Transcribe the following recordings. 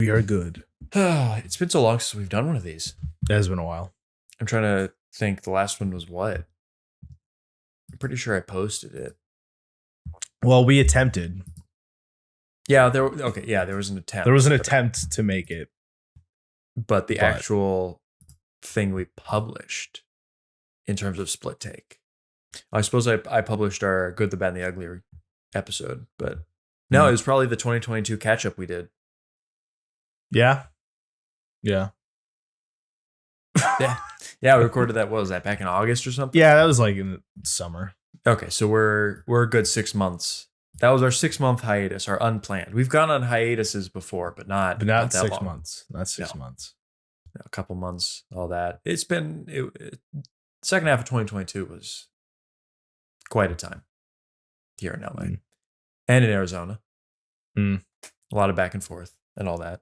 We are good. It's been so long since we've done one of these. It has been a while. I'm trying to think. The last one was what? I'm pretty sure I posted it. Well, we attempted. Yeah, there was an attempt. There was an attempt to make it. But the actual thing we published in terms of split take. I suppose I published our Good, the Bad, and the Ugly episode, but no, it was probably the 2022 catch-up we did. Yeah. Yeah, we recorded that. What was that, back in August or something? Yeah, that was like in the summer. Okay, so we're a good 6 months. That was our 6-month hiatus, our unplanned. We've gone on hiatuses before, but not that 6 long. months. Not 6 months. A couple months, all that. It's been second half of 2022 was quite a time here in LA and in Arizona. A lot of back and forth and all that.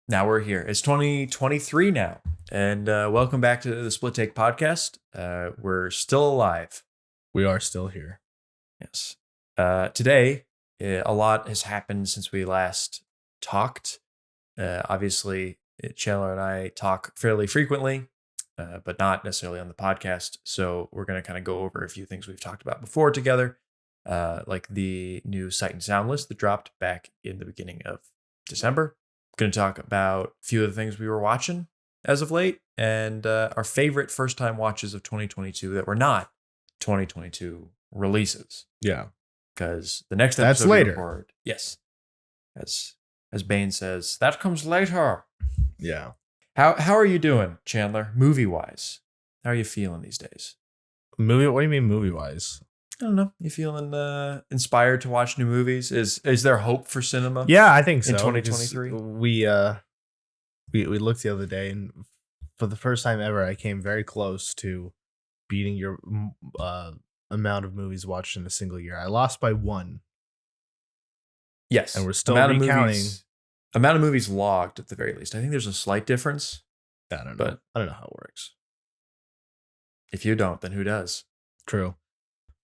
Now we're here. It's 2023 now, and welcome back to the Split Take podcast. We're still alive. We are still here. Yes. Today, a lot has happened since we last talked. Obviously, Chandler and I talk fairly frequently, but not necessarily on the podcast. So we're going to kind of go over a few things we've talked about before together, like the new Sight and Sound list that dropped back in the beginning of December. Going to talk about a few of the things we were watching as of late and our favorite first-time watches of 2022 that were not 2022 releases. Yeah. Because the next episode that's later. Record, yes. As Bane says, that comes later. Yeah. How are you doing, Chandler? Movie wise, how are you feeling these days? Movie? What do you mean movie wise? I don't know. You feeling inspired to watch new movies? Is there hope for cinema? Yeah, I think so. In 2023, we looked the other day, and for the first time ever, I came very close to beating your amount of movies watched in a single year. I lost by 1. Yes, and we're still recounting. Amount of movies logged at the very least. I think there's a slight difference. I don't know. But I don't know how it works. If you don't, then who does? True.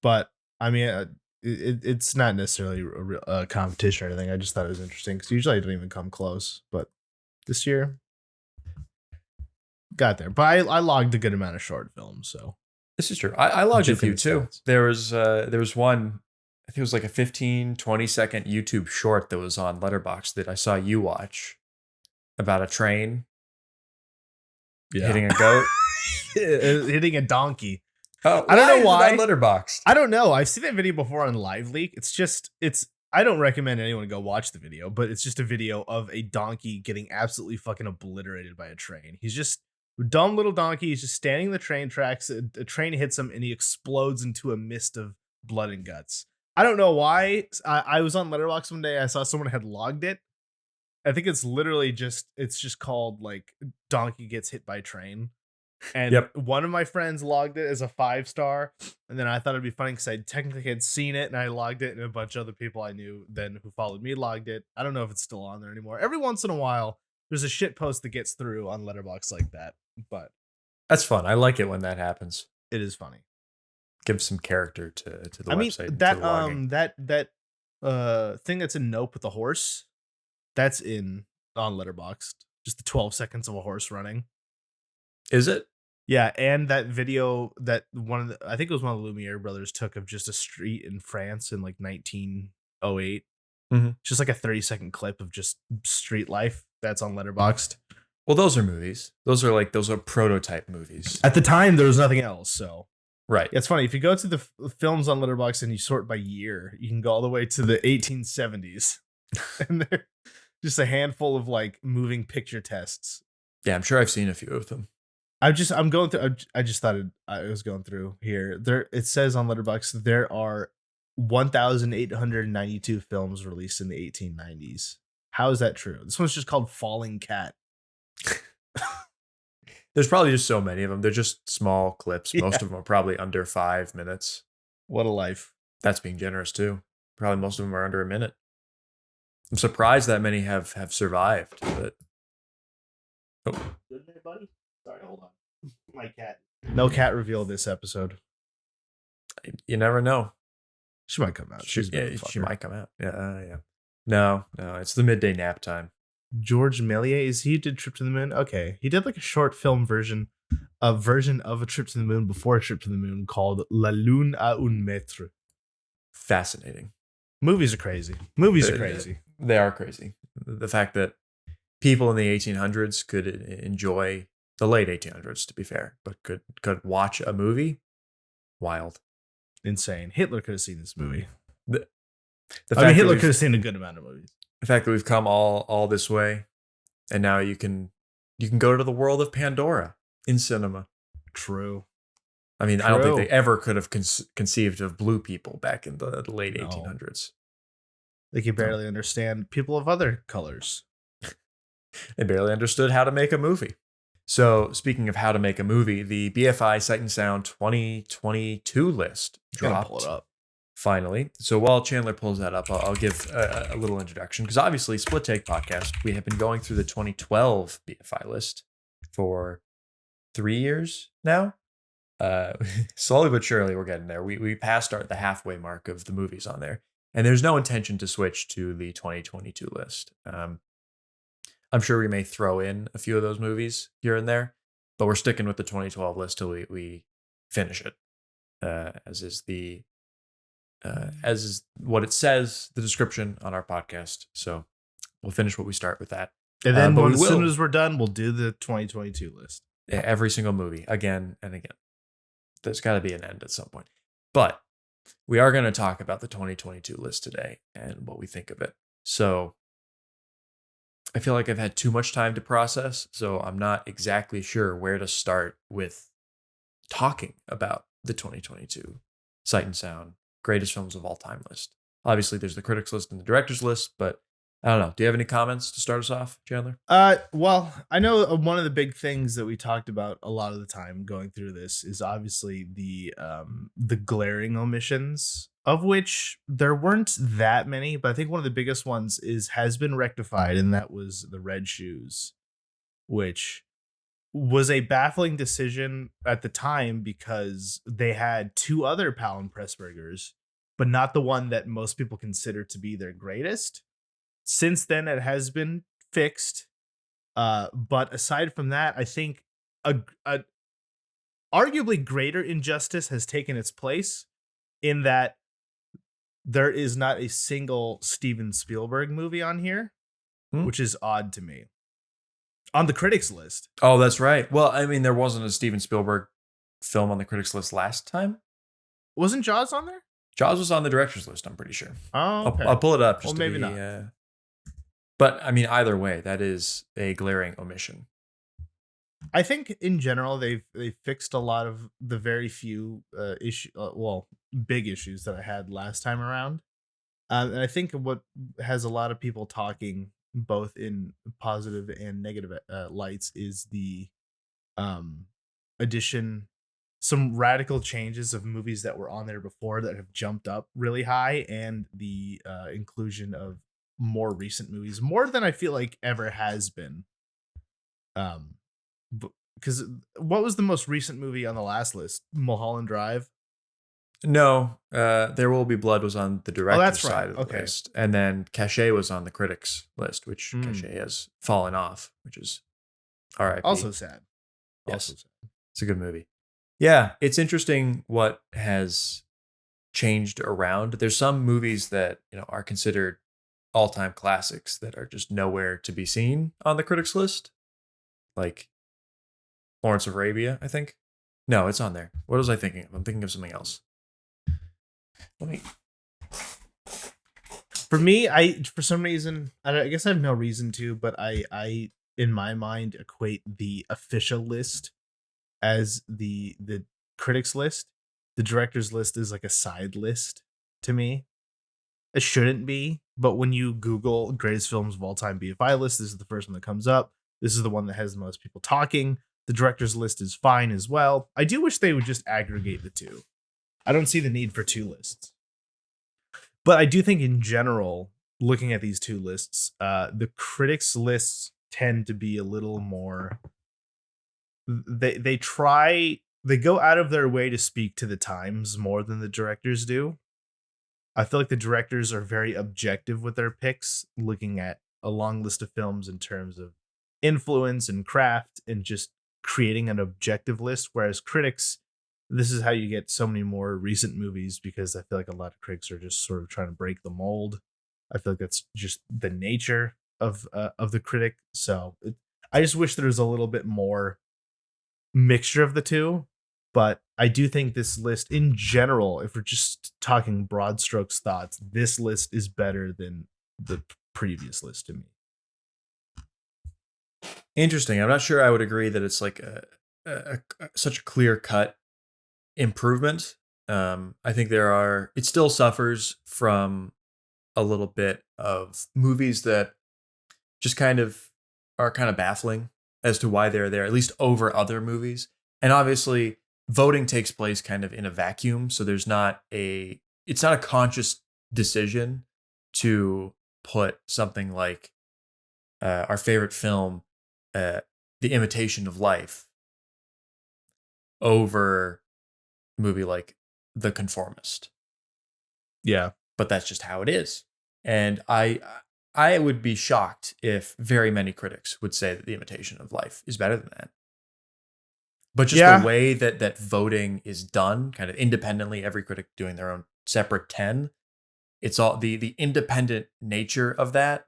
But I mean, it's not necessarily a competition or anything. I just thought it was interesting because usually I don't even come close. But this year, got there. But I logged a good amount of short films. So this is true. I logged a few too. There was one. I think it was like a 15-20 second YouTube short that was on Letterboxd that I saw you watch about a train hitting a goat, hitting a donkey. Oh, I don't know why. Letterboxd. I don't know. I've seen that video before on Live Leak. It's. I don't recommend anyone go watch the video, but it's just a video of a donkey getting absolutely fucking obliterated by a train. He's just a dumb little donkey. He's just standing in the train tracks. A train hits him and he explodes into a mist of blood and guts. I don't know why. I was on Letterboxd one day. I saw someone had logged it. I think it's literally just called like donkey gets hit by train. And one of my friends logged it as a 5-star. And then I thought it'd be funny because I technically had seen it and I logged it, and a bunch of other people I knew then who followed me logged it. I don't know if it's still on there anymore. Every once in a while, there's a shit post that gets through on Letterboxd like that. But that's fun. I like it when that happens. It is funny. Give some character to the website. I mean, that thing that's in Nope with the horse, that's on Letterboxd. Just the 12 seconds of a horse running. Is it? Yeah, and that video that I think it was one of the Lumiere brothers took of just a street in France in like 1908. Just like a 30-second clip of just street life. That's on Letterboxd. Well, those are movies. Those are prototype movies. At the time, there was nothing else, so. Right. It's funny. If you go to the films on Letterboxd and you sort by year, you can go all the way to the 1870s. And they're just a handful of like moving picture tests. Yeah, I'm sure I've seen a few of them. I'm going through. I just thought I was going through here. It says on Letterboxd there are 1,892 films released in the 1890s. How is that true? This one's just called Falling Cat. There's probably just so many of them. They're just small clips. Most of them are probably under 5 minutes. What a life. That's being generous too. Probably most of them are under a minute. I'm surprised that many have survived. But Good day, buddy. Sorry, hold on. My cat. No cat reveal this episode. You never know. She might come out. She might come out. Yeah. No, it's the midday nap time. George Méliès, is he did Trip to the Moon? Okay, he did like a short film version of a Trip to the Moon before a Trip to the Moon called La Lune à un mètre. Fascinating. Movies are crazy. Movies are Uh, crazy. They are crazy. The fact that people in the 1800s could enjoy the late 1800s, to be fair, but could watch a movie, wild. Insane. Hitler could have seen this movie. The I mean, fact Hitler that could have seen a good amount of movies. the fact that we've come all this way, and now you can go to the world of Pandora in cinema. True. I mean, I don't think True. they ever could have conceived of blue people back in the late No. 1800s. They can barely understand people of other colors. They barely understood how to make a movie. So, speaking of how to make a movie, the BFI Sight and Sound 2022 list Gotta dropped pull it up. finally. So, while Chandler pulls that up, I'll give a little introduction, because obviously, Split Take Podcast, we have been going through the 2012 BFI list for 3 years now. Slowly but surely, we're getting there. We passed the halfway mark of the movies on there, and there's no intention to switch to the 2022 list. I'm sure we may throw in a few of those movies here and there, but we're sticking with the 2012 list till we finish it, as is what it says, the description on our podcast. So we'll finish what we start with that. And then but as soon as we're done, we'll do the 2022 list. Every single movie again and again. There's got to be an end at some point. But we are going to talk about the 2022 list today and what we think of it. So I feel like I've had too much time to process, so I'm not exactly sure where to start with talking about the 2022 Sight and Sound greatest films of all time list. Obviously, there's the critics list and the directors list, but I don't know. Do you have any comments to start us off, Chandler? Well, I know one of the big things that we talked about a lot of the time going through this is obviously the glaring omissions, of which there weren't that many, but I think one of the biggest ones has been rectified, and that was the red shoes, which was a baffling decision at the time because they had two other Palin Pressburgers, but not the one that most people consider to be their greatest. Since then, it has been fixed. But aside from that, I think a arguably greater injustice has taken its place in that there is not a single Steven Spielberg movie on here, which is odd to me. On the critics list. Oh, that's right. Well, I mean, there wasn't a Steven Spielberg film on the critics list last time. Wasn't Jaws on there? Jaws was on the director's list, I'm pretty sure. Oh, okay. I'll pull it up. Just well, maybe not. But I mean, either way, that is a glaring omission. I think in general they've fixed a lot of the very few big issues that I had last time around, and I think what has a lot of people talking both in positive and negative lights is the addition, some radical changes of movies that were on there before that have jumped up really high, and the inclusion of more recent movies, more than I feel like ever has been. Because what was the most recent movie on the last list? Mulholland Drive? No, There Will Be Blood was on the director's side of the Okay. list, and then Cachet was on the critics list, which Cachet has fallen off, which is R.I.P. Also sad. Yes. Also sad. It's a good movie. Yeah, it's interesting what has changed around. There's some movies that are considered all-time classics that are just nowhere to be seen on the critics list, like Lawrence of Arabia, I think. No, it's on there. What was I thinking of? I'm thinking of something else. For me, for some reason, I guess I have no reason to, but I in my mind equate the official list as the critics list. The director's list is like a side list to me. It shouldn't be, but when you Google greatest films of all time BFI list, this is the first one that comes up. This is the one that has the most people talking. The director's list is fine as well. I do wish they would just aggregate the two. I don't see the need for two lists. But I do think in general, looking at these two lists, the critics lists tend to be a little more, they go out of their way to speak to the times more than the directors do. I feel like the directors are very objective with their picks, looking at a long list of films in terms of influence and craft and just creating an objective list. Whereas critics, this is how you get so many more recent movies, because I feel like a lot of critics are just sort of trying to break the mold. I feel like that's just the nature of the critic. So I just wish there was a little bit more mixture of the two. But I do think this list in general, if we're just talking broad strokes thoughts, this list is better than the previous list to me. Interesting. I'm not sure I would agree that it's like such a clear cut improvement. I think it still suffers from a little bit of movies that just kind of are kind of baffling as to why they're there, at least over other movies. And obviously, voting takes place kind of in a vacuum, so it's not a conscious decision to put something like our favorite film, The Imitation of Life, over a movie like The Conformist. Yeah. But that's just how it is. And I would be shocked if very many critics would say that The Imitation of Life is better than that. But just the way that voting is done, kind of independently, every critic doing their own separate 10, it's all the independent nature of that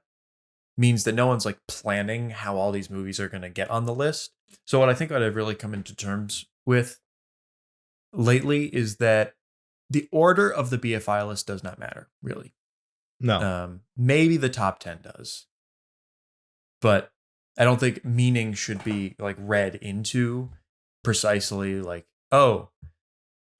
means that no one's like planning how all these movies are going to get on the list. So what I think I've really come into terms with lately is that the order of the BFI list does not matter, really. No. Maybe the top 10 does. But I don't think meaning should be like read into precisely like, oh,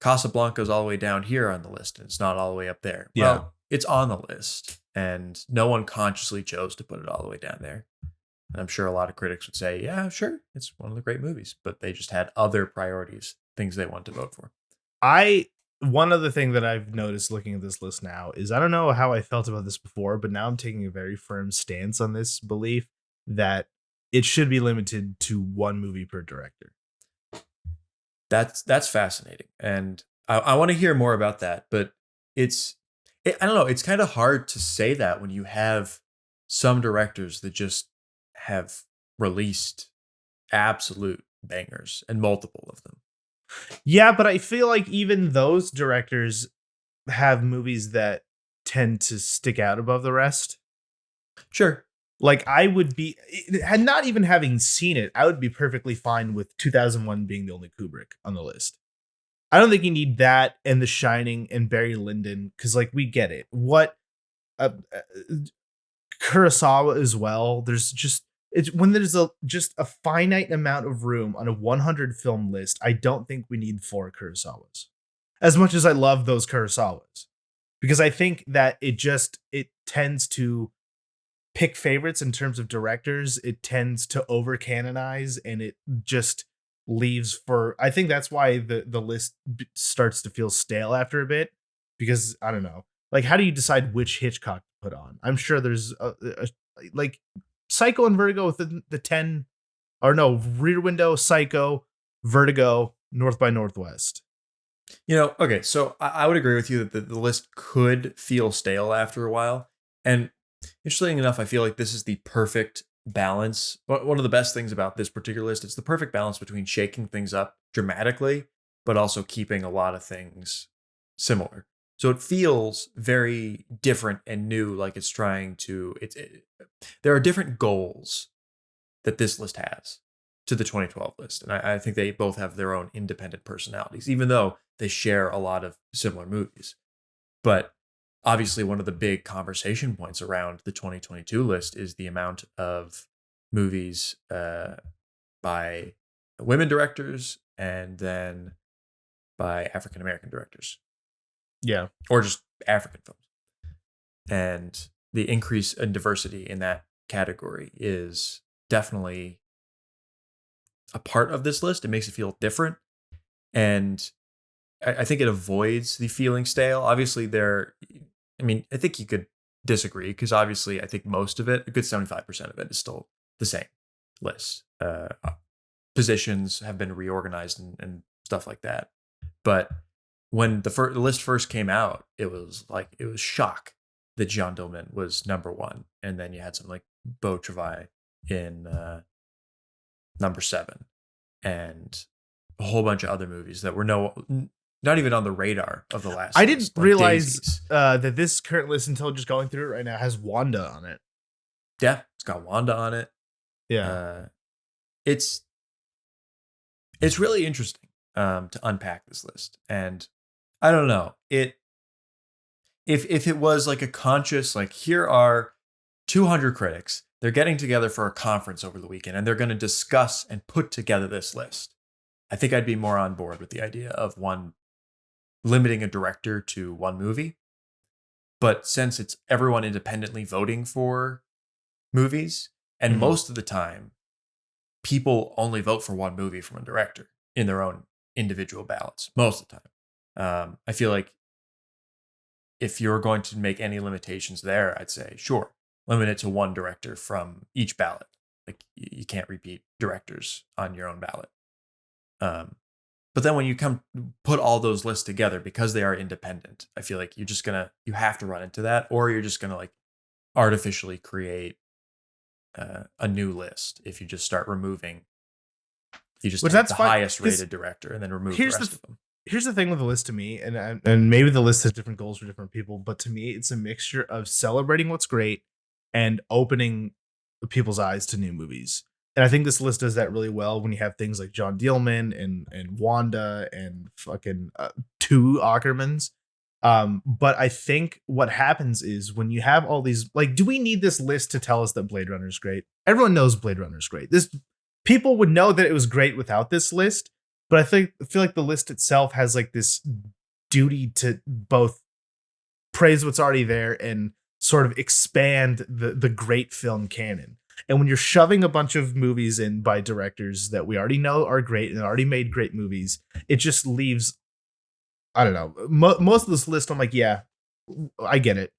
Casablanca's all the way down here on the list and it's not all the way up there. Yeah. Well, it's on the list and no one consciously chose to put it all the way down there. And I'm sure a lot of critics would say, yeah, sure, it's one of the great movies, but they just had other priorities, things they want to vote for. One other thing that I've noticed looking at this list now is, I don't know how I felt about this before, but now I'm taking a very firm stance on this belief that it should be limited to one movie per director. That's fascinating. And I want to hear more about that, but I don't know. It's kind of hard to say that when you have some directors that just have released absolute bangers and multiple of them. Yeah, but I feel like even those directors have movies that tend to stick out above the rest. Sure. Like I would be, and not even having seen it, I would be perfectly fine with 2001 being the only Kubrick on the list. I don't think you need that and The Shining and Barry Lyndon, because like we get it. What Kurosawa as well. There's just when there's just a finite amount of room on a 100 film list. I don't think we need 4 Kurosawas. As much as I love those Kurosawas, because I think that it tends to pick favorites in terms of directors. It tends to over canonize, and it just leaves for, I think that's why the list starts to feel stale after a bit, because I don't know, like how do you decide which Hitchcock to put on? I'm sure there's like Psycho and Vertigo within the 10, or no, Rear Window, Psycho, Vertigo, North by Northwest. Okay, so I would agree with you that the list could feel stale after a while. And interesting enough, I feel like this is the perfect balance. One of the best things about this particular list, it's the perfect balance between shaking things up dramatically, but also keeping a lot of things similar. So it feels very different and new, like it's trying to, there are different goals that this list has to the 2012 list. And I think they both have their own independent personalities, even though they share a lot of similar movies. But obviously, one of the big conversation points around the 2022 list is the amount of movies by women directors and then by African American directors. Yeah. Or just African films. And the increase in diversity in that category is definitely a part of this list. It makes it feel different. And I think it avoids the feeling stale. Obviously, I think you could disagree, because obviously I think most of it, a good 75% of it, is still the same list. Positions have been reorganized and stuff like that. But when the list first came out, it was shock that Jeanne Dielman was number 1. And then you had something like Beau Travail in number 7, and a whole bunch of other movies that were not even on the radar of the last I didn't list, like realize Daisies. that this current list, until just going through it right now, has Wanda on it. Yeah, it's got Wanda on it. Yeah. Uh, it's it's really interesting to unpack this list, and I don't know it. If it was like a conscious, like, here are 200 critics, they're getting together for a conference over the weekend, and they're going to discuss and put together this list, I think I'd be more on board with the idea of one limiting a director to one movie. But since it's everyone independently voting for movies, and Mhm. most of the time people only vote for one movie from a director in their own individual ballots, most of the time. I feel like if you're going to make any limitations there, I'd say, sure, limit it to one director from each ballot. Like, you can't repeat directors on your own ballot. But then when you come put all those lists together, because they are independent, I feel like you have to run into that, or you're just gonna like artificially create a new list if you just start removing. You just Which take that's the fine. highest 'Cause rated director and then remove the here's the rest th- of them. here's the thing with the list to me, and maybe the list has different goals for different people, but to me, it's a mixture of celebrating what's great and opening people's eyes to new movies. And I think this list does that really well when you have things like John Dielman and Wanda and fucking two Ackermans. But I think what happens is when you have all these, like, do we need this list to tell us that Blade Runner is great? Everyone knows Blade Runner is great. This People would know that it was great without this list, but I feel like the list itself has like this duty to both praise what's already there and sort of expand the great film canon. And when you're shoving a bunch of movies in by directors that we already know are great and already made great movies, it just leaves, I don't know. Most of this list, I'm like, yeah, I get it.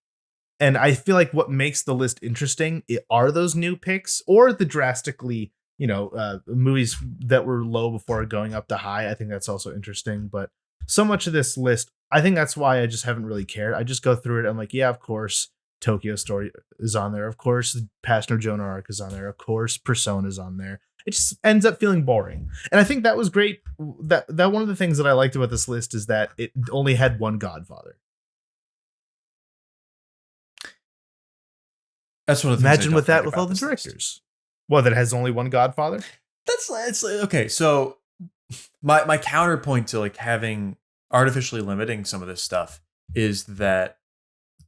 And I feel like what makes the list interesting are those new picks or the drastically, movies that were low before going up to high. I think that's also interesting. But so much of this list, I think that's why I just haven't really cared. I just go through it. I'm like, yeah, of course, Tokyo Story is on there. Of course, Passion of Joan of Arc is on there. Of course, Persona is on there. It just ends up feeling boring. And I think that was great. That one of the things that I liked about this list is that it only had one Godfather. That's one of the things I Imagine don't with like that with all about the this list. directors. Well, that has only one Godfather? It's okay. So my counterpoint to like having artificially limiting some of this stuff is that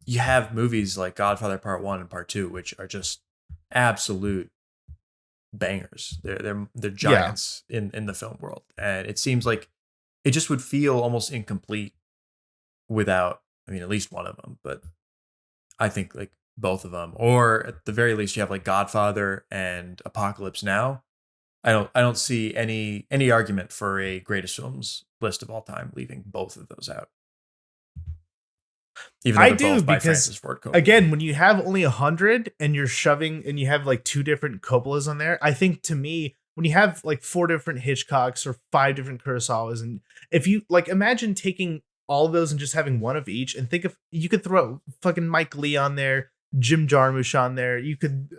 you have movies like Godfather Part 1 and Part 2, which are just absolute bangers. They're Yeah. giants in the film world, and it seems like it just would feel almost incomplete without, I mean, at least one of them, but I think like both of them, or at the very least, you have like Godfather and Apocalypse Now. I don't see any argument for a greatest films list of all time leaving both of those out, even though I they're do, both by because Francis Ford Coppola. again, when you have only 100 and you're shoving and you have like two different Coppolas on there, I think to me, when you have like four different Hitchcocks or five different Kurosawas, and if you like imagine taking all of those and just having one of each, and think if you could throw fucking Mike Lee on there, Jim Jarmusch on there, you could,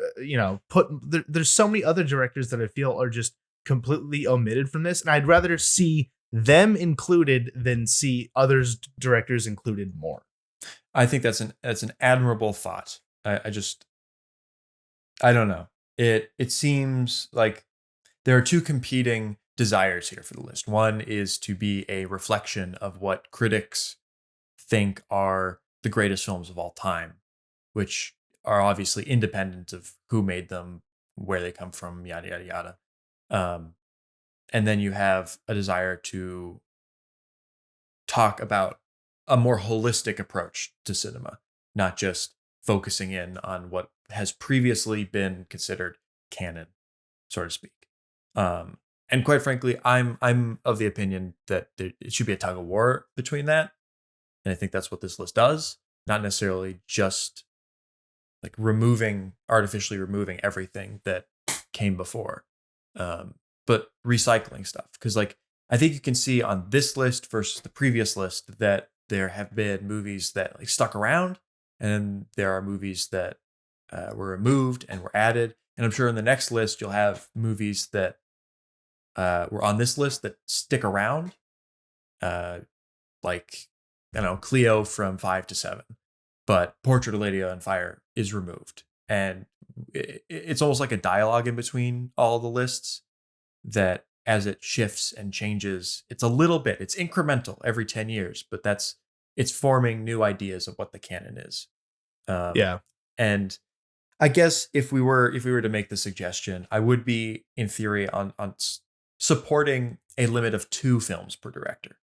there's so many other directors that I feel are just completely omitted from this. And I'd rather see them included than see others directors included more. I think that's an admirable thought. I don't know. It seems like there are two competing desires here for the list. One is to be a reflection of what critics think are the greatest films of all time, which are obviously independent of who made them, where they come from, yada yada yada. Um, and then you have a desire to talk about a more holistic approach to cinema, not just focusing in on what has previously been considered canon, so to speak. And quite frankly, I'm of the opinion that it should be a tug of war between that, and I think that's what this list does. Not necessarily just like artificially removing everything that came before, but recycling stuff. Because like I think you can see on this list versus the previous list that there have been movies that like stuck around, and there are movies that were removed and were added. And I'm sure in the next list you'll have movies that were on this list that stick around, like I don't know, Cleo from 5 to 7, but Portrait of Lady on Fire is removed, and it's almost like a dialogue in between all the lists that as it shifts and changes, it's a little bit, it's incremental every 10 years, but it's forming new ideas of what the canon is. Yeah. And I guess if we were to make the suggestion, I would be in theory on supporting a limit of 2 films per director.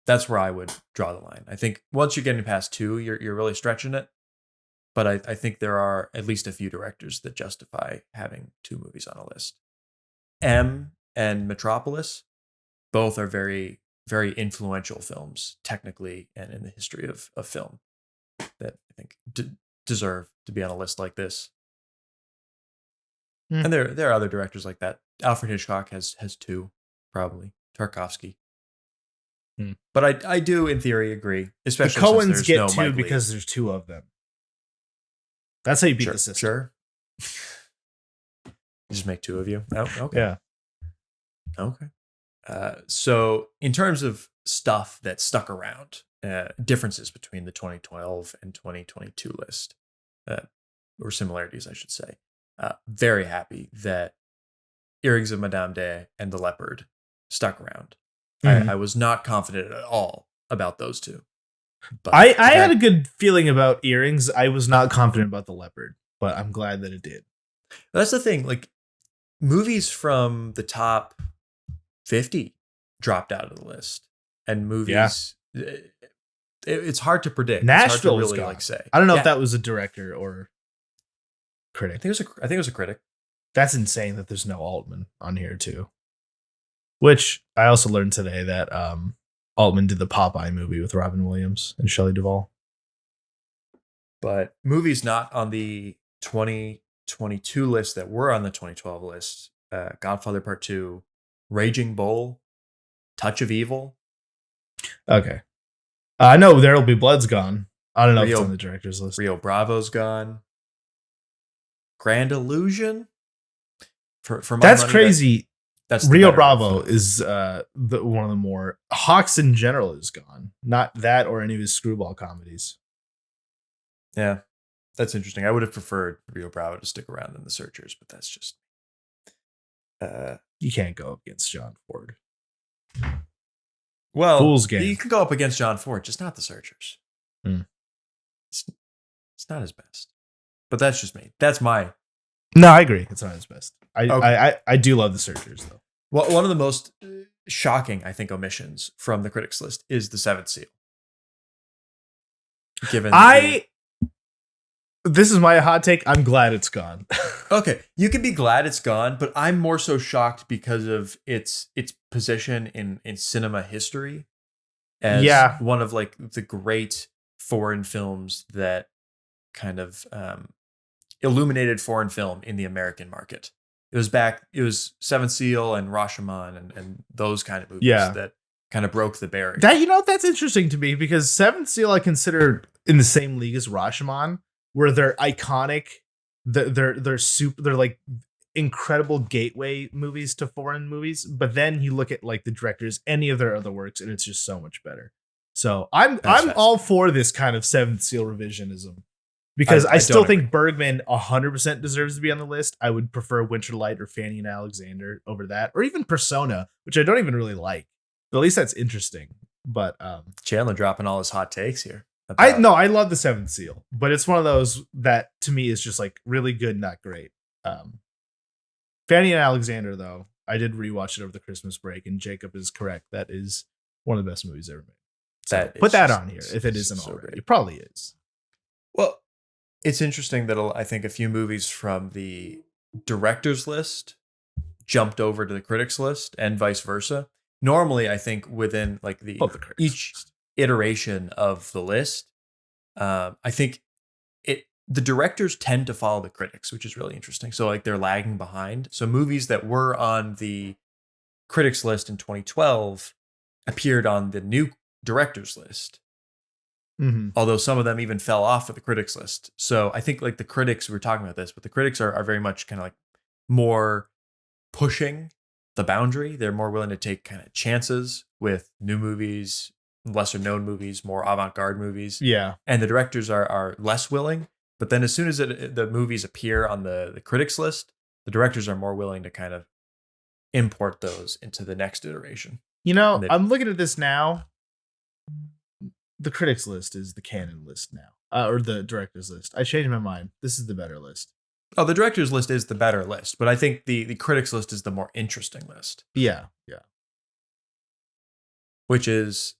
That's where I would draw the line. I think once you're getting past 2, you're really stretching it. But I think there are at least a few directors that justify having 2 movies on a list. M and Metropolis, both are very, very influential films, technically, and in the history of film, that I think deserve to be on a list like this. And there are other directors like that. Alfred Hitchcock has 2, probably. Tarkovsky. But I do, in theory, agree. Especially the Coens since there's get no 2 Mike because Leigh. there's 2 of them. That's how you beat Sure, the system. Sure. Just make 2 of you. Oh, okay. Yeah. Okay. So in terms of stuff that stuck around, differences between the 2012 and 2022 list, or similarities, I should say. Very happy that Earrings of Madame de and The Leopard stuck around. I was not confident at all about those 2. But I had a good feeling about Earrings. I was not confident about The Leopard, but I'm glad that it did. That's the thing. Like, movies from the top 50 dropped out of the list, and movies. Yeah. It's hard to predict. Nashville it's hard to really say. I don't know if that was a director or critic. I think it was a critic. That's insane that there's no Altman on here too. Which I also learned today that Altman did the Popeye movie with Robin Williams and Shelley Duvall. But movies not on the 2022 list that were on the 2012 list: Godfather Part 2, Raging Bull, Touch of Evil. Okay. I know There'll Be Blood's gone. I don't know if it's on the director's list. Rio Bravo's gone. Grand Illusion. For my That's money, crazy. That's Rio Bravo is one of the more. Hawks in general is gone. Not that or any of his screwball comedies. Yeah, that's interesting. I would have preferred Rio Bravo to stick around than The Searchers, but that's just. You can't go up against John Ford. Well, Fool's Game. You can go up against John Ford, just not The Searchers. It's not his best, but that's just me. That's my. No, I agree. It's not his best. I do love The Searchers though. Well, one of the most shocking, I think, omissions from the critics list is The Seventh Seal. Given this is my hot take. I'm glad it's gone. Okay, you can be glad it's gone, but I'm more so shocked because of its position in cinema history as one of like the great foreign films that kind of illuminated foreign film in the American market. It was Seventh Seal and Rashomon and those kind of movies that kind of broke the barrier. That's interesting to me because Seventh Seal I consider in the same league as Rashomon, where they're iconic. They're like incredible gateway movies to foreign movies. But then you look at like the directors, any of their other works, and it's just so much better. So I'm all for this kind of Seventh Seal revisionism. Because I still think Bergman 100% deserves to be on the list. I would prefer Winterlight or Fanny and Alexander over that, or even Persona, which I don't even really like. But at least that's interesting. But Chandler dropping all his hot takes here. I love The Seventh Seal, but it's one of those that to me is just like really good, not great. Fanny and Alexander, though, I did rewatch it over the Christmas break, and Jacob is correct. That is one of the best movies ever made. So put that on here if it isn't already. Great. It probably is. Well, it's interesting that I think a few movies from the director's list jumped over to the critics list and vice versa. Normally, I think within like each iteration of the list, I think the directors tend to follow the critics, which is really interesting. So like they're lagging behind. So movies that were on the critics list in 2012 appeared on the new director's list Mhm. although some of them even fell off of the critics list. So I think like the critics, we were talking about this, but the critics are very much kind of like more pushing the boundary. They're more willing to take kind of chances with new movies, lesser known movies, more avant-garde movies. Yeah. And the directors are less willing. But then as soon as the movies appear on the critics list, the directors are more willing to kind of import those into the next iteration. You know, And I'm looking at this now. The critics list is the canon list now, or the directors list. I changed my mind. This is the better list. Oh, the director's list is the better list, but I think the critics list is the more interesting list. Yeah, yeah. Which is,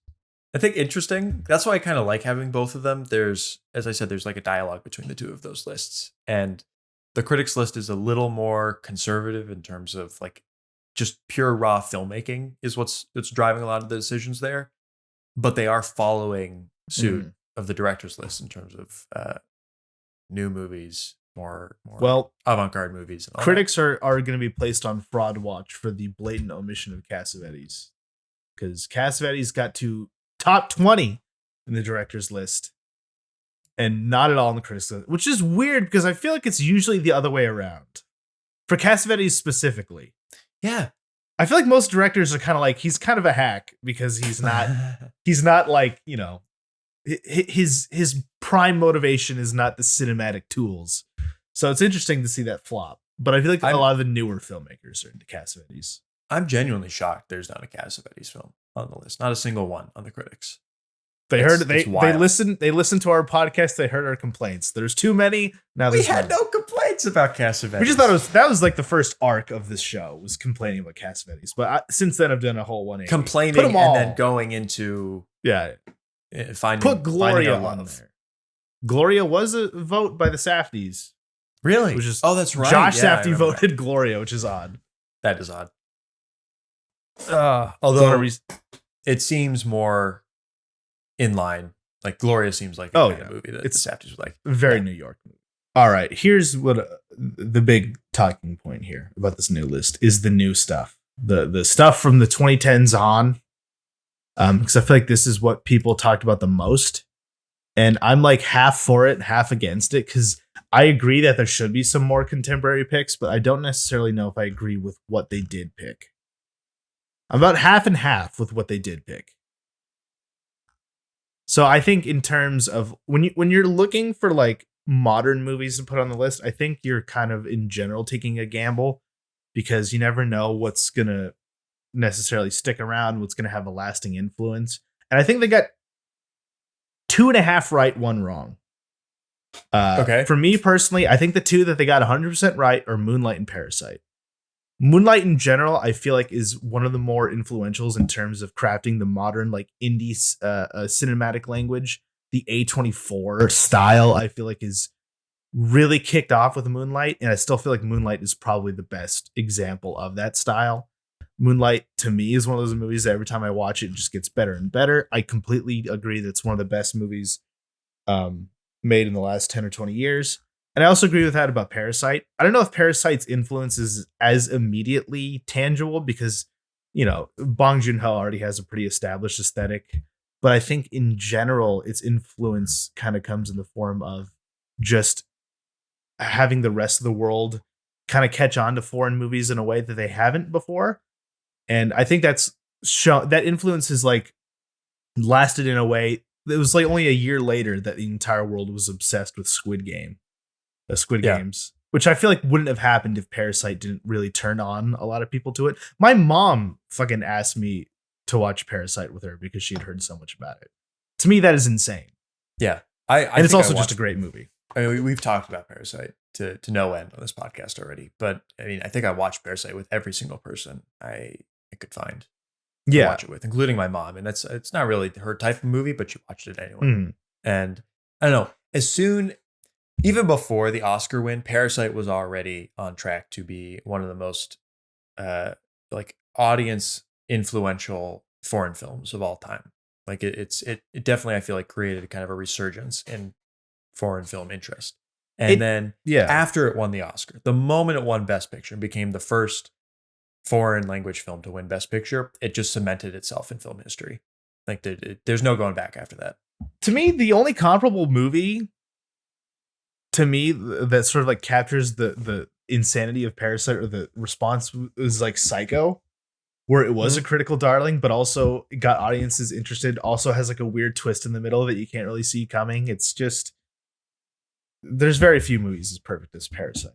I think, interesting. That's why I kind of like having both of them. There's, as I said, there's like a dialogue between the two of those lists. And the critics list is a little more conservative in terms of like just pure raw filmmaking is what's driving a lot of the decisions there. But they are following suit of the director's list in terms of new movies, more Well, avant-garde movies. And all critics are going to be placed on fraud watch for the blatant omission of Cassavetes, because Cassavetes got to top 20 in the director's list and not at all in the critics list, which is weird because I feel like it's usually the other way around for Cassavetes specifically. that. Yeah. I feel like most directors are kind of like, he's kind of a hack because he's not like, you know, his prime motivation is not the cinematic tools. So it's interesting to see that flop. But I feel like a lot of the newer filmmakers are into Cassavetes. I'm genuinely shocked there's not a Cassavetes film on the list. Not a single one on the critics. They listened to our podcast. They heard our complaints. There's too many. Now we had no complaints about Cassavetes. We just thought that was like the first arc of this show was complaining about Cassavetes. But since then I've done a whole 180. Complaining and then going into finding put Gloria finding on there. Gloria was a vote by the Safdies. Really? Which is that's right. Josh Safdie voted Gloria, which is odd. That is odd. Although it seems more in line. Like Gloria seems like the kind of movie that it's the Safdies would like. Very New York movie. All right, here's what the big talking point here about this new list is: the new stuff, the stuff from the 2010s on. Because I feel like this is what people talked about the most, and I'm like half for it, half against it. Because I agree that there should be some more contemporary picks, but I don't necessarily know if I agree with what they did pick. I'm about half and half with what they did pick. So I think in terms of when you're looking for like modern movies to put on the list, I think you're kind of in general taking a gamble because you never know what's going to necessarily stick around, what's going to have a lasting influence. And I think they got 2.5 right, 1 wrong. Okay. For me personally, I think the two that they got 100% right are Moonlight and Parasite. Moonlight in general, I feel like is one of the more influentials in terms of crafting the modern like indie cinematic language. The A24 style, I feel like, is really kicked off with Moonlight, and I still feel like Moonlight is probably the best example of that style. Moonlight to me is one of those movies that every time I watch it just gets better and better. I completely agree that it's one of the best movies made in the last 10 or 20 years. And I also agree with that about Parasite. I don't know if Parasite's influence is as immediately tangible because, you know, Bong Joon-ho already has a pretty established aesthetic. But I think in general, its influence kind of comes in the form of just having the rest of the world kind of catch on to foreign movies in a way that they haven't before. And I think that influence has like lasted in a way. It was like only a year later that the entire world was obsessed with Squid Games, which I feel like wouldn't have happened if Parasite didn't really turn on a lot of people to it. My mom fucking asked me to watch Parasite with her because she had heard so much about it. To me, that is insane. Yeah. And it's also just a great movie. I mean, we've talked about Parasite to no end on this podcast already, but I mean, I think I watched Parasite with every single person I could find to watch it with, including my mom. And it's not really her type of movie, but she watched it anyway. And I don't know, even before the Oscar win, Parasite was already on track to be one of the most like audience influential foreign films of all time. Like it definitely, I feel like, created kind of a resurgence in foreign film interest. And then after it won the Oscar, the moment it won Best Picture and became the first foreign language film to win Best Picture, it just cemented itself in film history. Like there's no going back after that. To me, the only comparable movie to me that sort of like captures the insanity of Parasite, or the response, is like Psycho, where it was a Mhm. critical darling, but also got audiences interested. Also has like a weird twist in the middle that you can't really see coming. It's just, there's very few movies as perfect as Parasite.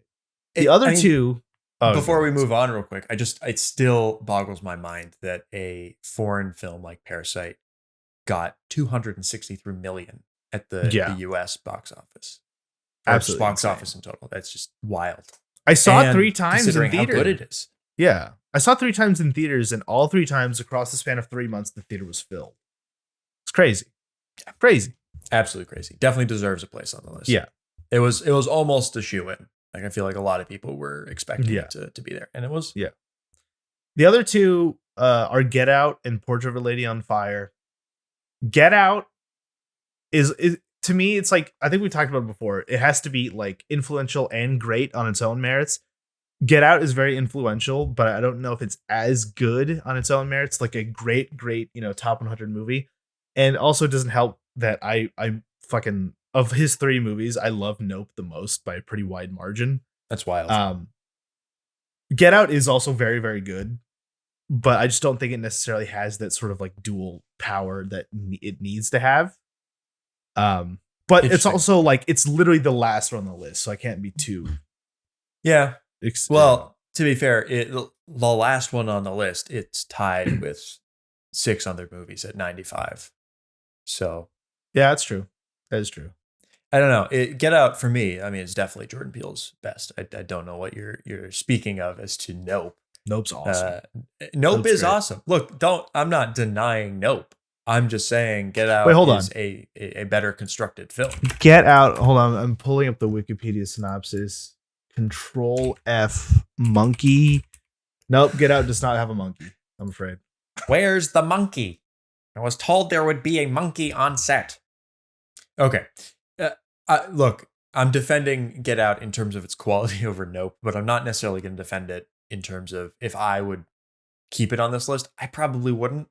The I other mean, two, oh, before go we move on real quick, it still boggles my mind that a foreign film like Parasite got 263 million at the yeah, US box office, or just absolutely box insane. office in total. That's just wild. I saw it three And times in considering how good theater. it is, Yeah, I saw it 3 times in theaters, and all 3 times across the span of 3 months, the theater was filled. It's crazy, crazy. absolutely crazy. Definitely deserves a place on the list. Yeah, It was almost a shoe in. Like I feel like a lot of people were expecting yeah, it to be there, and it was. yeah. The other two are Get Out and Portrait of a Lady on Fire. Get Out is to me, it's like, I think we talked about it before. It has to be like influential and great on its own merits. Get Out is very influential, but I don't know if it's as good on its own merits. Like a great, top 100 movie, and also doesn't help that I fucking, of his three movies, I love Nope the most by a pretty wide margin. That's wild. Um, Get Out is also very very good, but I just don't think it necessarily has that sort of like dual power that it needs to have. But it's Interesting. also like, it's literally the last one on the list, so I can't be too. Yeah. Ex- Well, to be fair, the last one on the list, it's tied with 6 other movies at 95. So yeah, that's true. That is true. I don't know. Get Out for me, I mean, it's definitely Jordan Peele's best. I don't know what you're speaking of as to Nope. Nope's awesome. Uh, Nope Nope's is great. awesome. Look, I'm not denying Nope. I'm just saying Get Wait, Out hold is on. a better constructed film. Get Out. Hold on. I'm pulling up the Wikipedia synopsis. Control F. Monkey. Nope. Get Out does not have a monkey, I'm afraid. Where's the monkey? I was told there would be a monkey on set. Okay. Look, I'm defending Get Out in terms of its quality over Nope, but I'm not necessarily going to defend it in terms of if I would keep it on this list. I probably wouldn't.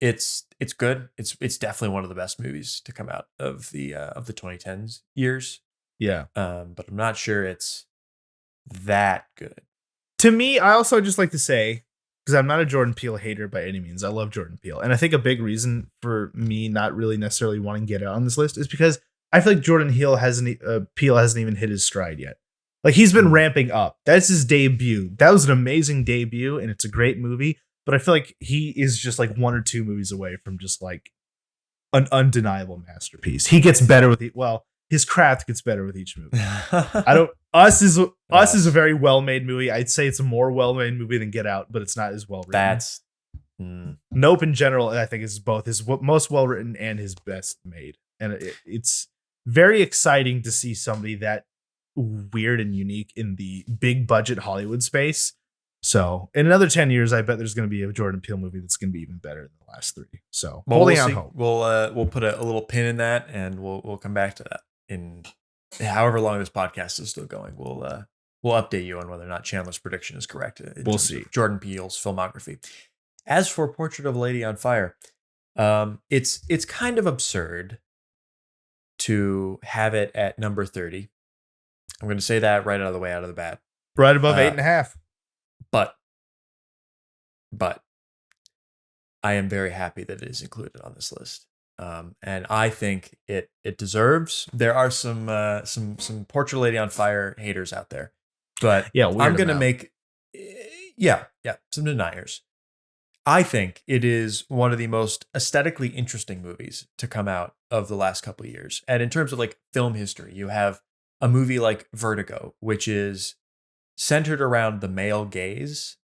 It's good. It's definitely one of the best movies to come out of the 2010s years. Yeah. But I'm not sure it's that good. To me, I also just like to say, because I'm not a Jordan Peele hater by any means. I love Jordan Peele. And I think a big reason for me not really necessarily wanting to Get Out on this list is because I feel like Peele hasn't even hit his stride yet. Like, he's been ramping up. That's his debut. That was an amazing debut, and it's a great movie. But I feel like he is just like 1 or 2 movies away from just like an undeniable masterpiece. He gets better with his craft gets better with each movie. I don't. Us is a very well made movie. I'd say it's a more well made movie than Get Out, but it's not as well written. That's Nope in general, I think, is both his most well written and his best made, and it's very exciting to see somebody that weird and unique in the big budget Hollywood space. So in another 10 years, I bet there's going to be a Jordan Peele movie that's going to be even better than the last 3. So holding out hope. We'll put a little pin in that, and we'll come back to that in however long this podcast is still going. We'll update you on whether or not Chandler's prediction is correct. We'll see. Jordan Peele's filmography. As for Portrait of a Lady on Fire, it's kind of absurd to have it at number 30. I'm going to say that right out of the bat. Right above 8.5. But I am very happy that it is included on this list. And I think it deserves. There are some Portrait of a Lady on Fire haters out there, but yeah, I'm going to make some deniers. I think it is one of the most aesthetically interesting movies to come out of the last couple of years. And in terms of like film history, you have a movie like Vertigo, which is centered around the male gaze.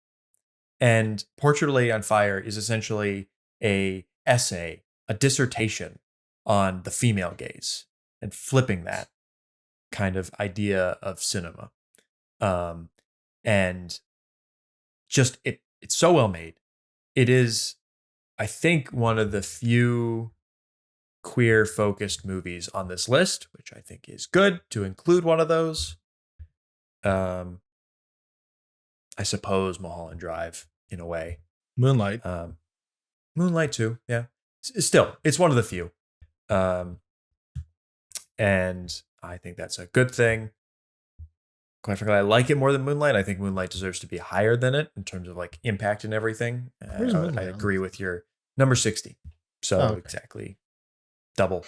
And Portrait of a Lady on Fire is essentially a essay, a dissertation on the female gaze and flipping that kind of idea of cinema. And just it's so well made. It is, I think, one of the few queer focused movies on this list, which I think is good to include one of those. I suppose Mulholland Drive in a way. Moonlight. Moonlight too. Yeah. Still, it's one of the few. Um, and I think that's a good thing. Quite frankly, I like it more than Moonlight. I think Moonlight deserves to be higher than it in terms of like impact and everything. Where's I Moonlight? agree with your number 60. So Oh, okay. exactly double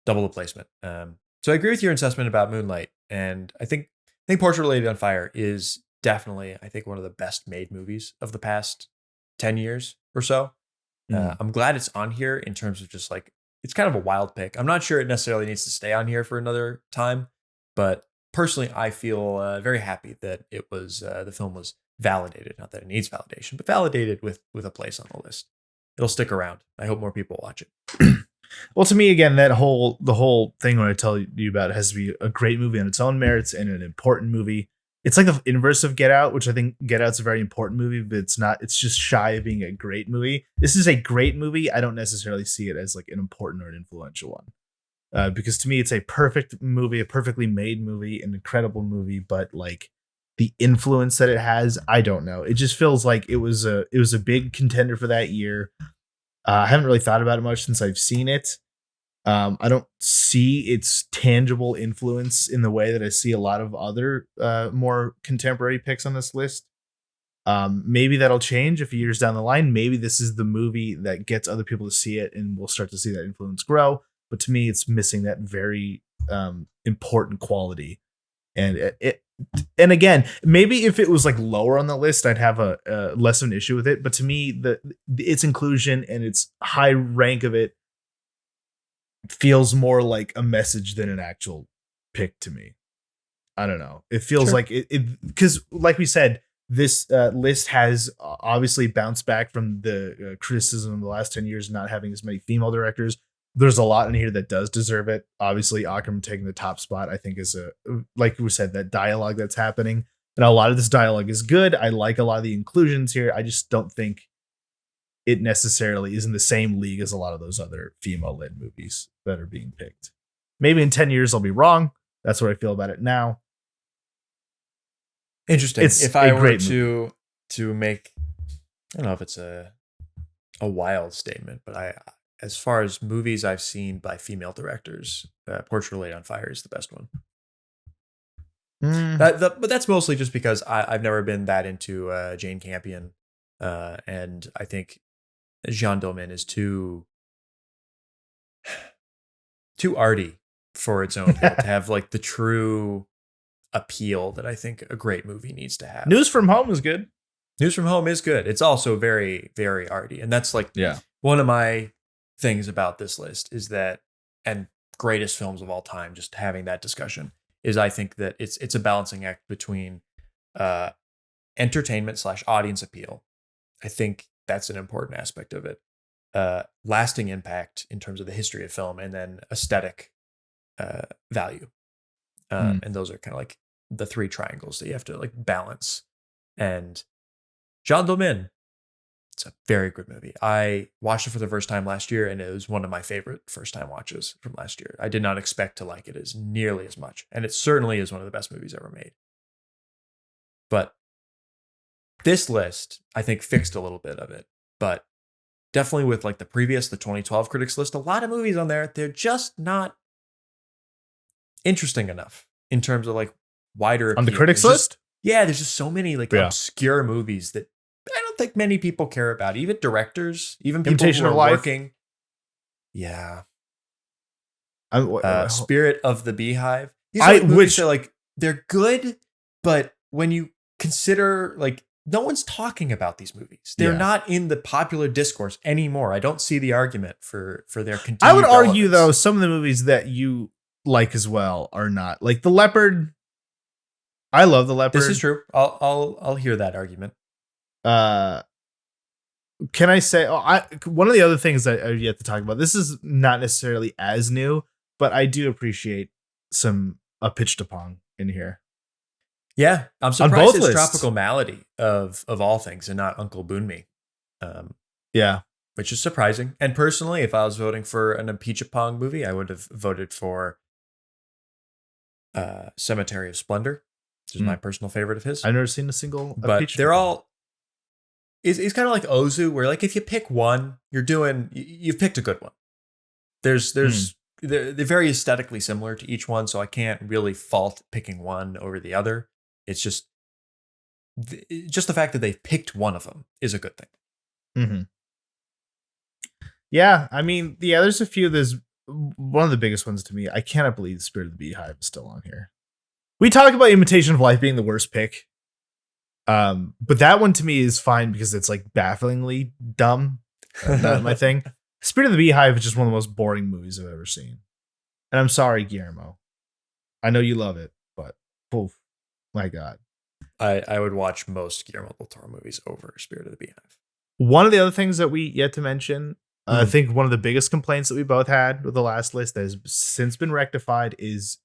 the placement. So I agree with your assessment about Moonlight, and I think Portrait Lady on Fire is definitely, I think, one of the best made movies of the past 10 years or so. I'm glad it's on here in terms of just like, it's kind of a wild pick. I'm not sure it necessarily needs to stay on here for another time, but personally, I feel very happy that it was the film was validated. Not that it needs validation, but validated with a place on the list. It'll stick around. I hope more people watch it. Well, to me, again, the whole thing when I tell you about it has to be a great movie on its own merits and an important movie. It's like the inverse of Get Out, which I think Get Out's a very important movie, but it's not. It's just shy of being a great movie. This is a great movie. I don't necessarily see it as like an important or an influential one, because to me, it's a perfect movie, a perfectly made movie, an incredible movie. But like the influence that it has, I don't know. It just feels like it was a big contender for that year. I haven't really thought about it much since I've seen it. I don't see its tangible influence in the way that I see a lot of other more contemporary picks on this list. Maybe that'll change a few years down the line. Maybe this is the movie that gets other people to see it, and we'll start to see that influence grow. But to me, it's missing that very important quality. And and again, maybe if it was like lower on the list, I'd have a less of an issue with it. But to me, its inclusion and its high rank of it feels more like a message than an actual pick to me. I don't know. It feels Sure. like it because, like we said, this list has obviously bounced back from the criticism of the last 10 years not having as many female directors. There's a lot in here that does deserve it. Obviously, Akram taking the top spot, I think, is like we said, that dialogue that's happening. And a lot of this dialogue is good. I like a lot of the inclusions here. I just don't think it necessarily is in the same league as a lot of those other female-led movies that are being picked. Maybe in 10 years I'll be wrong. That's what I feel about it now. Interesting. It's if I a were great to make, I don't know if it's a wild statement, but as far as movies I've seen by female directors, Portrait Lady on Fire is the best one. But that's mostly just because I've never been that into Jane Campion, and I think Jeanne Dielman is too arty for its own good to have like the true appeal that I think a great movie needs to have. News from Home is good. News from Home is good. It's also very, very arty. And that's like one of my things about this list is that, and greatest films of all time, just having that discussion, is I think that it's a balancing act between entertainment / audience appeal. I think that's an important aspect of it. Lasting impact in terms of the history of film, and then aesthetic value. And those are kind of like the three triangles that you have to like balance. And Jeanne Dielman, it's a very good movie. I watched it for the first time last year, and it was one of my favorite first time watches from last year. I did not expect to like it as nearly as much, and it certainly is one of the best movies ever made. But this list, I think, fixed a little bit of it. But definitely with like the 2012 critics list, a lot of movies on there, they're just not interesting enough in terms of like wider appeal. On the critics list? Yeah, there's just so many like obscure movies that I don't think many people care about. Even directors, even people Imitation who are of Life? working. Yeah. I Spirit of the Beehive. These are like movies that like they're good, but when you consider like no one's talking about these movies. They're not in the popular discourse anymore. I don't see the argument for their continued I would argue relevance. though some of the movies that you like as well are not. Like The Leopard. I love The Leopard. This is true. I'll hear that argument. Can I say one of the other things that I've yet to talk about, this is not necessarily as new, but I do appreciate some a pitch to pong in here. Yeah, I'm surprised it's Tropical Malady of all things and not Uncle Boon Me. Yeah, which is surprising. And personally, if I was voting for an Impeach-a-Pong movie, I would have voted for Cemetery of Splendor, which is my personal favorite of his. I've never seen a single. But they're all. It's kind of like Ozu, where like if you pick one, you've picked a good one. They're very aesthetically similar to each one, so I can't really fault picking one over the other. It's just the fact that they've picked one of them is a good thing. Mm-hmm. Yeah, I mean, yeah, there's a few. There's one of the biggest ones to me. I cannot believe the Spirit of the Beehive is still on here. We talk about Imitation of Life being the worst pick. But that one to me is fine because it's like bafflingly dumb. Not my thing. Spirit of the Beehive is just one of the most boring movies I've ever seen. And I'm sorry, Guillermo. I know you love it, but oh my God. I would watch most Guillermo del Toro movies over Spirit of the Beehive. One of the other things that we yet to mention, I think one of the biggest complaints that we both had with the last list that has since been rectified is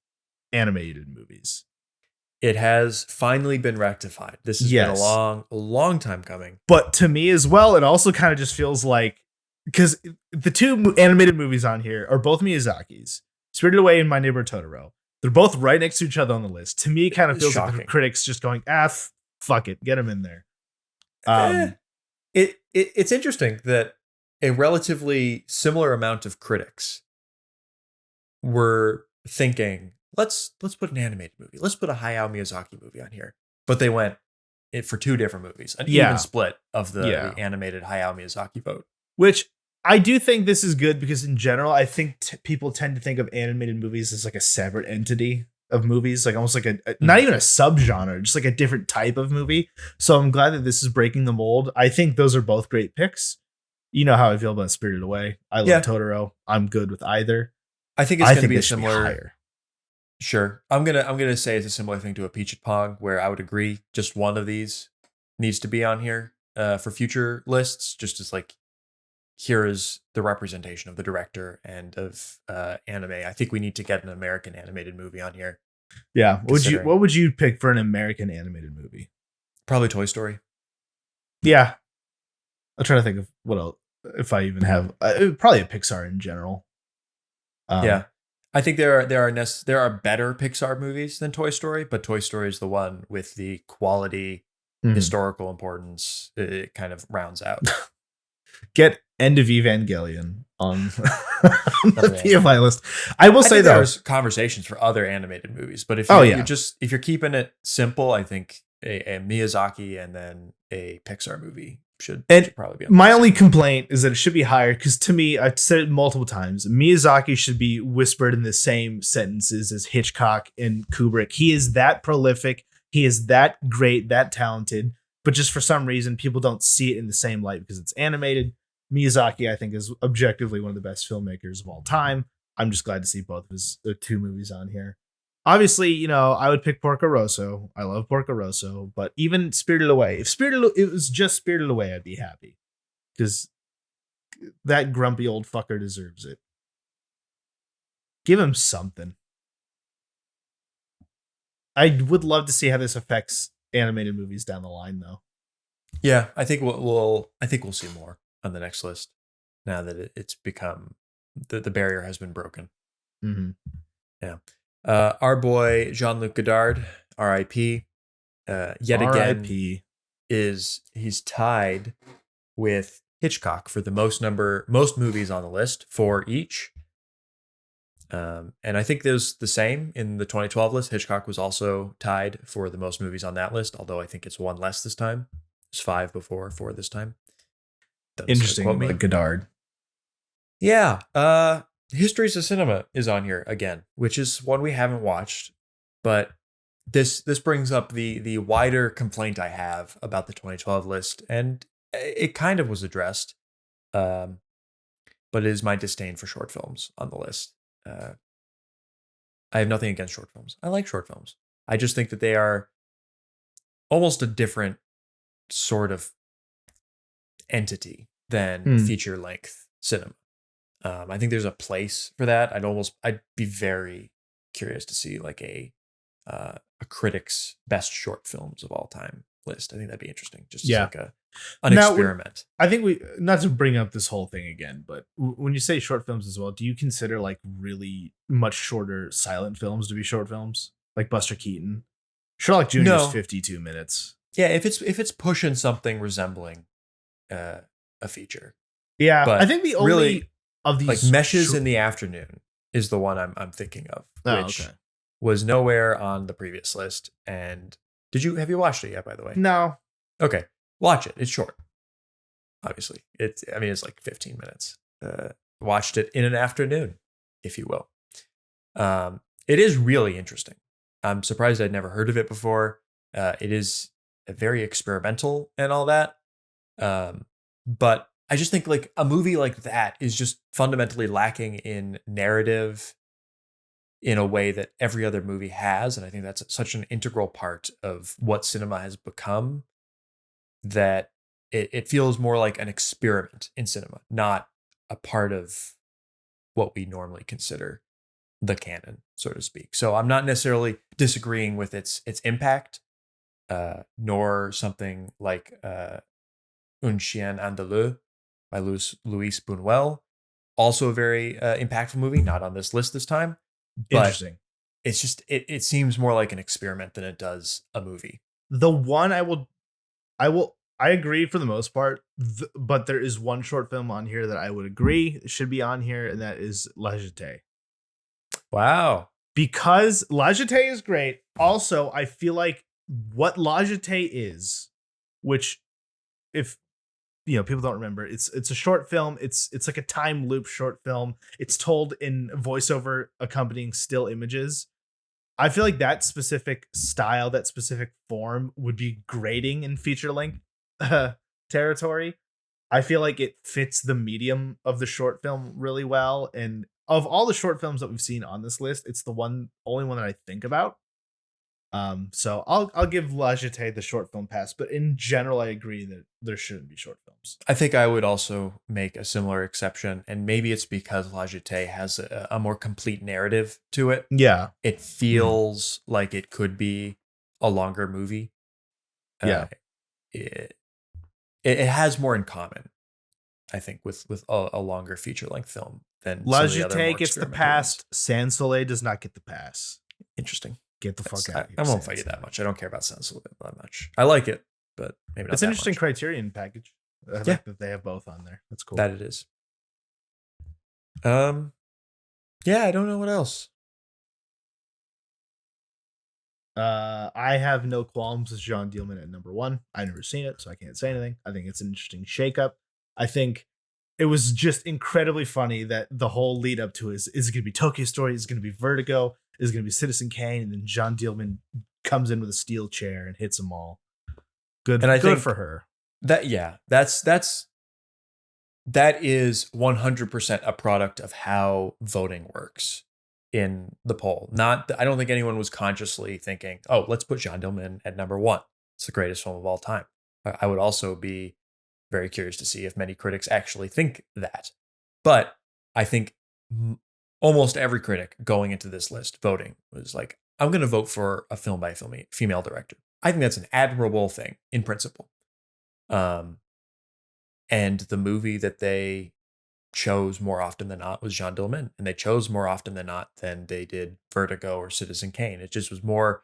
animated movies. It has finally been rectified. This has been a long time coming. But to me as well, it also kind of just feels like, because the two animated movies on here are both Miyazaki's, Spirited Away and My Neighbor Totoro. They're both right next to each other on the list. To me, it kind of feels like the critics just going, fuck it, get them in there. It's interesting that a relatively similar amount of critics were thinking, let's put an animated movie. Let's put a Hayao Miyazaki movie on here. But they went for two different movies. An even split of the animated Hayao Miyazaki vote. Which I do think this is good because in general, I think people tend to think of animated movies as like a separate entity of movies, like almost like not even a subgenre, just like a different type of movie. So I'm glad that this is breaking the mold. I think those are both great picks. You know how I feel about Spirited Away. I love Totoro. I'm good with either. I think it's going to be a similar. Sure. I'm gonna say it's a similar thing to a Peach at Pong, where I would agree just one of these needs to be on here for future lists, just as like, here is the representation of the director and of anime. I think we need to get an American animated movie on here. Yeah. What would you pick for an American animated movie? Probably Toy Story. Yeah. I'll try to think of what else, if I even have. Probably a Pixar in general. Yeah. I think there are better Pixar movies than Toy Story, but Toy Story is the one with the quality, historical importance. It kind of rounds out. Get End of Evangelion on the PFI list. I will say there's conversations for other animated movies, but if you're keeping it simple, I think a Miyazaki and then a Pixar movie should probably be on my only complaint is that it should be higher, because to me, I've said it multiple times, Miyazaki should be whispered in the same sentences as Hitchcock and Kubrick. He is that prolific, he is that great, that talented, but just for some reason people don't see it in the same light because it's animated. Miyazaki, I think, is objectively one of the best filmmakers of all time. I'm just glad to see both of his two movies on here. Obviously, you know, I would pick Porco Rosso. I love Porco Rosso, but even Spirited Away. If it was just Spirited Away, I'd be happy, because that grumpy old fucker deserves it. Give him something. I would love to see how this affects animated movies down the line, though. Yeah, I think we'll see more on the next list now that it's become the barrier has been broken. Mm-hmm. Yeah. Our boy Jean-Luc Godard, R.I.P. Yet again, he's tied with Hitchcock for the most movies on the list, 4 each. And I think there's the same in the 2012 list. Hitchcock was also tied for the most movies on that list, although I think it's 1 less this time. It's 5 before 4 this time. Interesting about Godard. Yeah. Histories of Cinema is on here again, which is one we haven't watched, but this brings up the wider complaint I have about the 2012 list, and it kind of was addressed, but it is my disdain for short films on the list. I have nothing against short films. I like short films. I just think that they are almost a different sort of entity than feature length cinema. I think there's a place for that. I'd be very curious to see like a critic's best short films of all time list. I think that'd be interesting. Just as like an experiment. I think we, not to bring up this whole thing again, but when you say short films as well, do you consider like really much shorter silent films to be short films, like Buster Keaton? Sherlock Jr. is 52 minutes. Yeah, if it's pushing something resembling a feature. Yeah, but I think the only of Like these Meshes in the Afternoon is the one I'm thinking of, which was nowhere on the previous list. And have you watched it yet, by the way? No. Okay. Watch it. It's short. Obviously. It's like 15 minutes. Watched it in an afternoon, if you will. It is really interesting. I'm surprised I'd never heard of it before. It is very experimental and all that. But I just think like a movie like that is just fundamentally lacking in narrative in a way that every other movie has. And I think that's such an integral part of what cinema has become, that it feels more like an experiment in cinema, not a part of what we normally consider the canon, so to speak. So I'm not necessarily disagreeing with its impact, nor something like Un Chien Andalou by Luis Buñuel, also a very impactful movie, not on this list this time. But interesting. It's just it seems more like an experiment than it does a movie. The one I agree for the most part, but there is one short film on here that I would agree should be on here, and that is La Jetée. Wow. Because La Jetée is great. Also, I feel like what La Jetée is, which if people don't remember, it's a short film. It's like a time loop short film. It's told in voiceover accompanying still images. I feel like that specific style, that specific form would be grating in feature length territory. I feel like it fits the medium of the short film really well. And of all the short films that we've seen on this list, it's the only one that I think about. So I'll give La Jetée the short film pass, but in general, I agree that there shouldn't be short films. I think I would also make a similar exception, and maybe it's because La Jetée has a more complete narrative to it. Yeah, it feels like it could be a longer movie. Yeah, it has more in common, I think, with a longer feature length film than La some of the other more Jetée gets the experimental pass. ones. Sans Soleil does not get the pass. Interesting. Get the fuck out of here. I won't fight you that much. I don't care about Sans Soleil that much. I like it, but maybe not. It's an that interesting much. Criterion package. I like that they have both on there. That's cool. That it is. Yeah, I don't know what else. I have no qualms with Jeanne Dielman at number 1. I've never seen it, so I can't say anything. I think it's an interesting shakeup. I think it was just incredibly funny that the whole lead up to is it going to be Tokyo Story? Is it going to be Vertigo? Is it going to be Citizen Kane? And then Jeanne Dielman comes in with a steel chair and hits them all. Good, and I think for her. That is 100% a product of how voting works in the poll. I don't think anyone was consciously thinking, oh, let's put Jeanne Dielman at number 1. It's the greatest film of all time. I would also be very curious to see if many critics actually think that. But I think almost every critic going into this list voting was like, I'm going to vote for a film by a female director. I think that's an admirable thing in principle. And the movie that they chose more often than not was Jeanne Dielman, and they chose more often than not than they did Vertigo or Citizen Kane. It just was more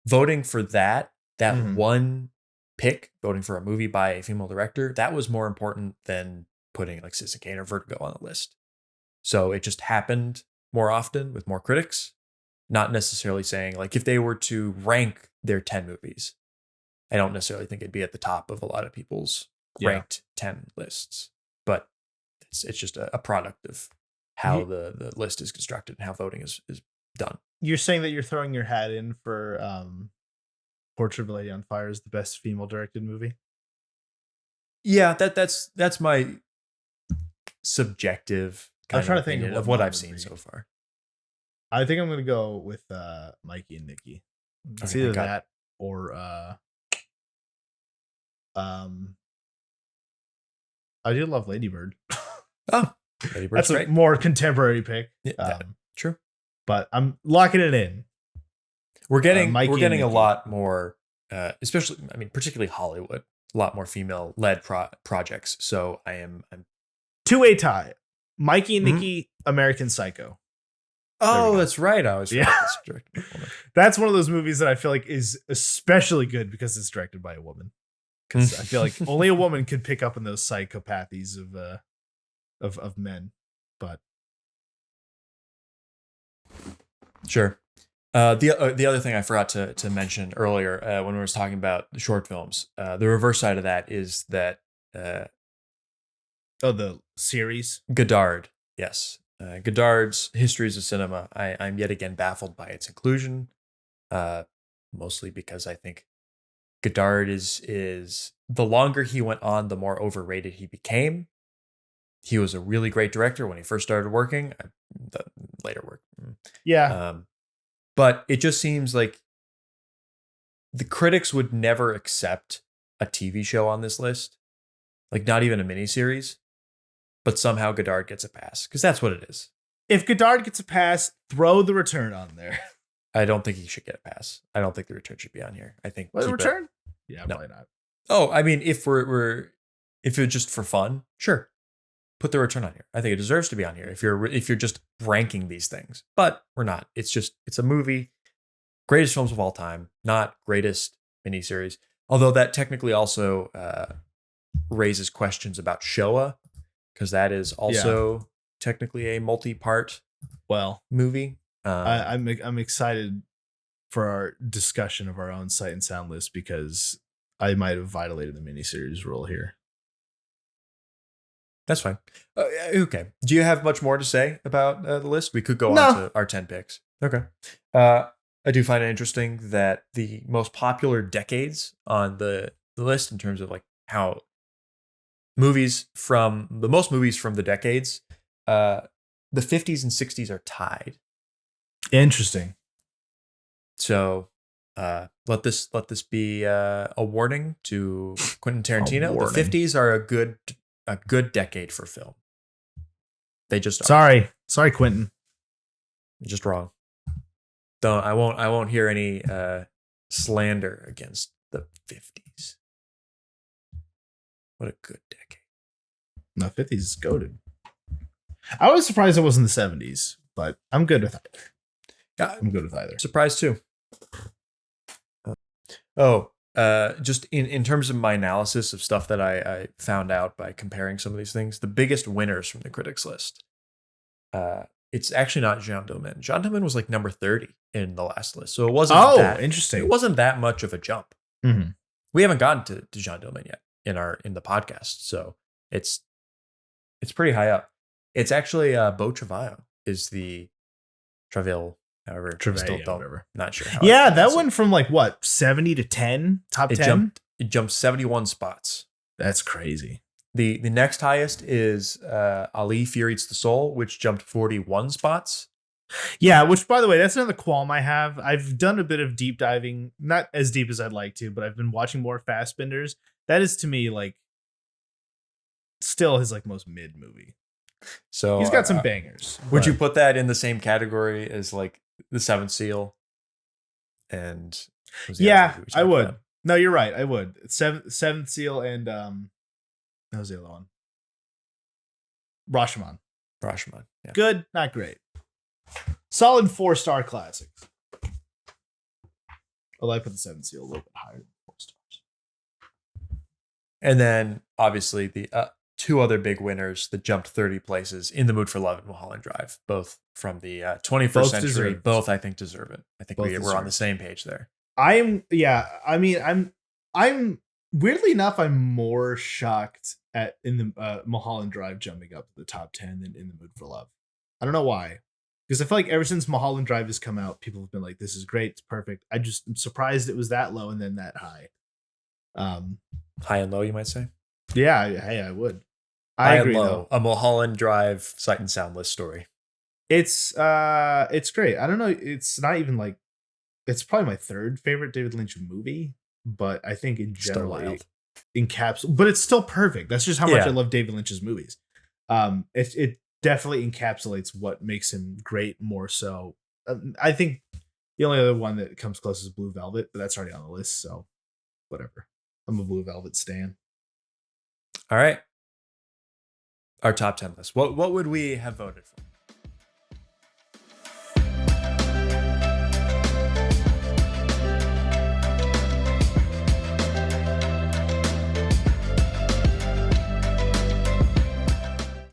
voting for that one pick, voting for a movie by a female director. That was more important than putting like Citizen Kane or Vertigo on the list. So it just happened more often with more critics, not necessarily saying like if they were to rank their 10 movies, I don't necessarily think it'd be at the top of a lot of people's ranked 10 lists, but it's just a product of how the list is constructed and how voting is done. You're saying that you're throwing your hat in for Portrait of a Lady on Fire is the best female directed movie? Yeah, that's my subjective I'm trying to think of what I've seen so far. I think I'm going to go with Mikey and Nikki. It's either that or I do love Lady Bird. Oh, Lady Bird's that's a more contemporary pick. Yeah, true. But I'm locking it in. We're getting a lot more, especially, I mean, particularly Hollywood, a lot more female-led projects. So I'm 2-way tie. Mikey and Nikki, American Psycho. Oh, that's right. I was That's one of those movies that I feel like is especially good because it's directed by a woman. Because I feel like only a woman could pick up on those psychopathies of men. but Sure. The other thing I forgot to mention earlier when we were talking about the short films, the reverse side of that is that the series. Godard, yes, Godard's Histories of Cinema. I'm yet again baffled by its inclusion, mostly because I think Godard is the longer he went on, the more overrated he became. He was a really great director when he first started working. The later work, Yeah. But it just seems like the critics would never accept a TV show on this list, like not even a miniseries. But somehow Godard gets a pass because that's what it is. If Godard gets a pass, throw The Return on there. I don't think he should get a pass. I don't think The Return should be on here. I think The Return? Yeah, no. Probably not. Oh, I mean, if if it's just for fun, sure, put The Return on here. I think it deserves to be on here. If you're just ranking these things, but we're not. It's a movie, greatest films of all time, not greatest miniseries. Although that technically also raises questions about Showa, because that is also technically a multi-part movie. I'm excited for our discussion of our own Sight and Sound list because I might have violated the miniseries rule here. That's fine. Okay. Do you have much more to say about the list? We could go on to our 10 picks. Okay. I do find it interesting that the most popular decades on the list in terms of like how the most movies from the decades, the 50s and 60s are tied. Interesting. So let this be a warning to Quentin Tarantino. The 50s are a good decade for film. They just are. Sorry, Quentin. Just wrong. I won't hear any slander against the 50s. What a good decade. No, 50s is goated. I was surprised it wasn't the 70s, but I'm good with either. Yeah, I'm good with either. Surprised too. Just in terms of my analysis of stuff that I found out by comparing some of these things, the biggest winners from the critics list, it's actually not Jeanne Dielman. Jeanne Dielman was like number 30 in the last list, so it wasn't. Interesting. It wasn't that much of a jump. Mm-hmm. We haven't gotten to Jeanne Dielman yet in the podcast, so it's pretty high up. It's actually Beau Travail is the Travail. However, whatever. Not sure. How that went from like what 70 to 10, top 10. It jumped 71 spots. That's crazy. The next highest is Ali Fear Eats the Soul, which jumped 41 spots. Yeah, which by the way, that's another qualm I have. I've done a bit of deep diving, not as deep as I'd like to, but I've been watching more Fassbinders. That is to me like still his like most mid movie. So he's got some bangers. Would you put that in the same category as like The Seventh Seal? And I would. About? No, you're right. I would. Seventh Seal and that was the other one. Rashomon. Yeah. Good, not great. Solid 4-star classics. Although I put the Seventh Seal a little bit higher than 4 stars. And then obviously the two other big winners that jumped 30 places, In the Mood for Love and Mulholland Drive, both from the 21st century. Both I think deserve it. I think we're on the same page there. I'm weirdly enough, I'm more shocked at In the Mulholland Drive jumping up to the top 10 than In the Mood for Love. I don't know why. Because I feel like ever since Mulholland Drive has come out, people have been like, this is great, it's perfect. I just am surprised it was that low and then that high. High and low, you might say? Yeah, hey, I would. I agree, and low, though. A Mulholland Drive Sight and Sound list story. It's great. I don't know. It's not even like, it's probably my third favorite David Lynch movie, but I think in general it but it's still perfect. That's just how much I love David Lynch's movies. It definitely encapsulates what makes him great more so. I think the only other one that comes close is Blue Velvet, but that's already on the list, so whatever. I'm a Blue Velvet stan. All right. Our top 10 list. What would we have voted for?